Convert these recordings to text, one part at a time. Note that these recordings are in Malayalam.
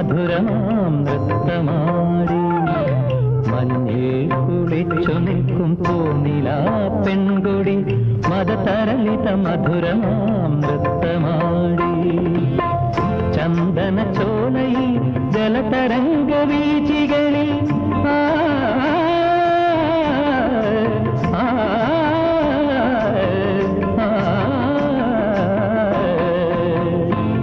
മധുരമാം നൃത്തമാടി മഞ്ഞിൽ കുളിച്ചു നിൽക്കും പൂനിലാ പെൺകൊടി മദതരളിത മധുരമാം നൃത്തമാടി ചന്ദന ചോലയിൽ ജലതരംഗ വീചികളിൽ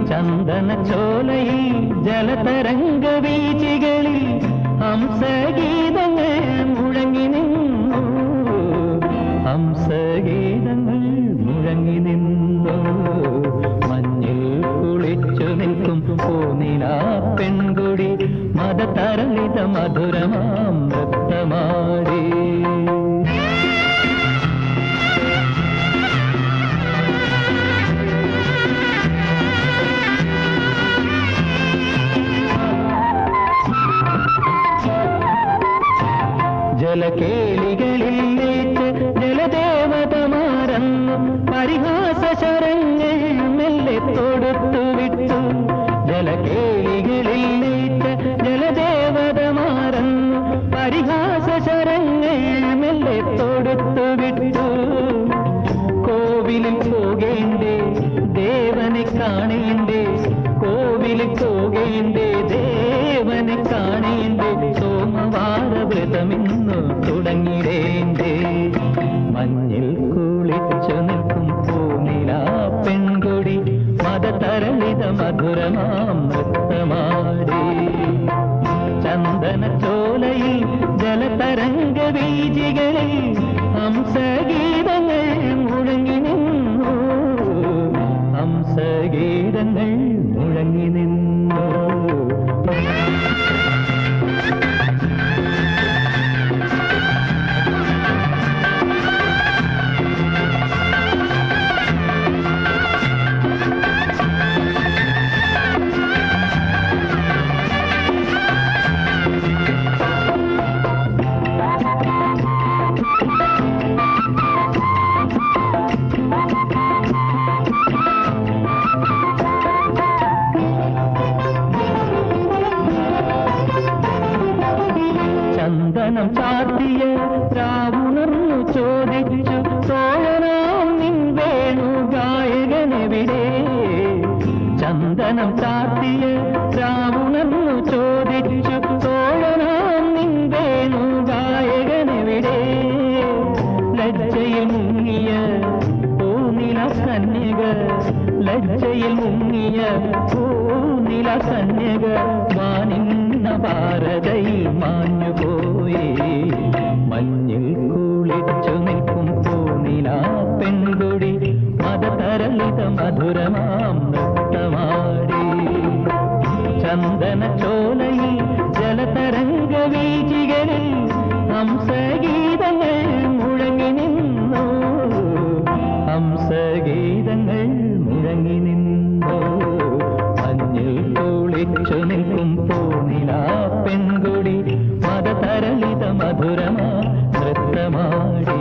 ചന്ദന ചോലയിൽ ജലതരംഗ വീചികളിൽ ഹംസഗീതങ്ങൾ മുഴങ്ങി നിന്നു ഹംസഗീതങ്ങൾ മുഴങ്ങി നിന്നു മഞ്ഞിൽ കുളിച്ചു നിൽക്കും പൂനിലാ പെൺകുടി മദതരളിത മധുരമാം നൃത്തമാടി ജലകേളികളിലേറ്റ് ജലദേവതമാരന്നു പരിഹാസ ശരങ്ങൾ മെല്ലെ തൊടുത്തു വിട്ടു ജലകേളികളിലേറ്റ് ജലദേവതമാരന്നു പരിഹാസ ശരങ്ങൾ മെല്ലെ തൊടുത്തു വിട്ടു കോവിലിൽ പോകേണ്ടേ ദേവനെ കാണേണ്ടേ കോവിലിൽ പോകേണ്ടേ ദേവനെ കാണേണ്ടേ സോമവാര വ്രതമിന്നു തുടങ്ങിടേണ്ടേ മഞ്ഞിൽ കുളിച്ചു നിൽക്കും പൂനിലാ പെൺകൊടി മദതരളിത മധുരമാം നൃത്തമാടി ചന്ദന ചോലയിൽ ജലതരംഗ വീചികളിൽ ഹംസഗീതങ്ങൾ മുഴങ്ങി നിന്നു ഹംസഗീതങ്ങൾ മുഴങ്ങി നിന്നു ചന്ദനം ചാർത്തിയ രാവുണർന്നു ചോദിച്ചു തോഴനാം നിൻ വേണു ഗായകനെവിടെ ചന്ദനം ചാർത്തിയ രാവുണർന്നു ചോദിച്ചു തോഴനാം നിൻ വേണു ഗായകനെവിടെ ലജ്ജയിൽ മുങ്ങിയ പൂനില കന്യക ലജ്ജയിൽ മുങ്ങിയ പൂനില കന്യക വാനിന്ന ഭാരതയിൽ മാഞ്ഞുപോയി മഞ്ഞിൽ കുളിച്ചു നിൽക്കും പൂനിലാ പെൺകൊടി മദതരളിത മധുരമാം നൃത്തമാടി ചന്ദന ചോലയിൽ ജലതരംഗ വീചികളിൽ ഹംസഗീതങ്ങൾ മുഴങ്ങി നിന്നു ഹംസഗീതങ്ങൾ മുഴങ്ങി നിന്നു മഞ്ഞിൽ കുളിച്ചു നിൽക്കും പൂനിലാ പെൺകൊടി മദതരളിത മധുരമാം നൃത്തമാടി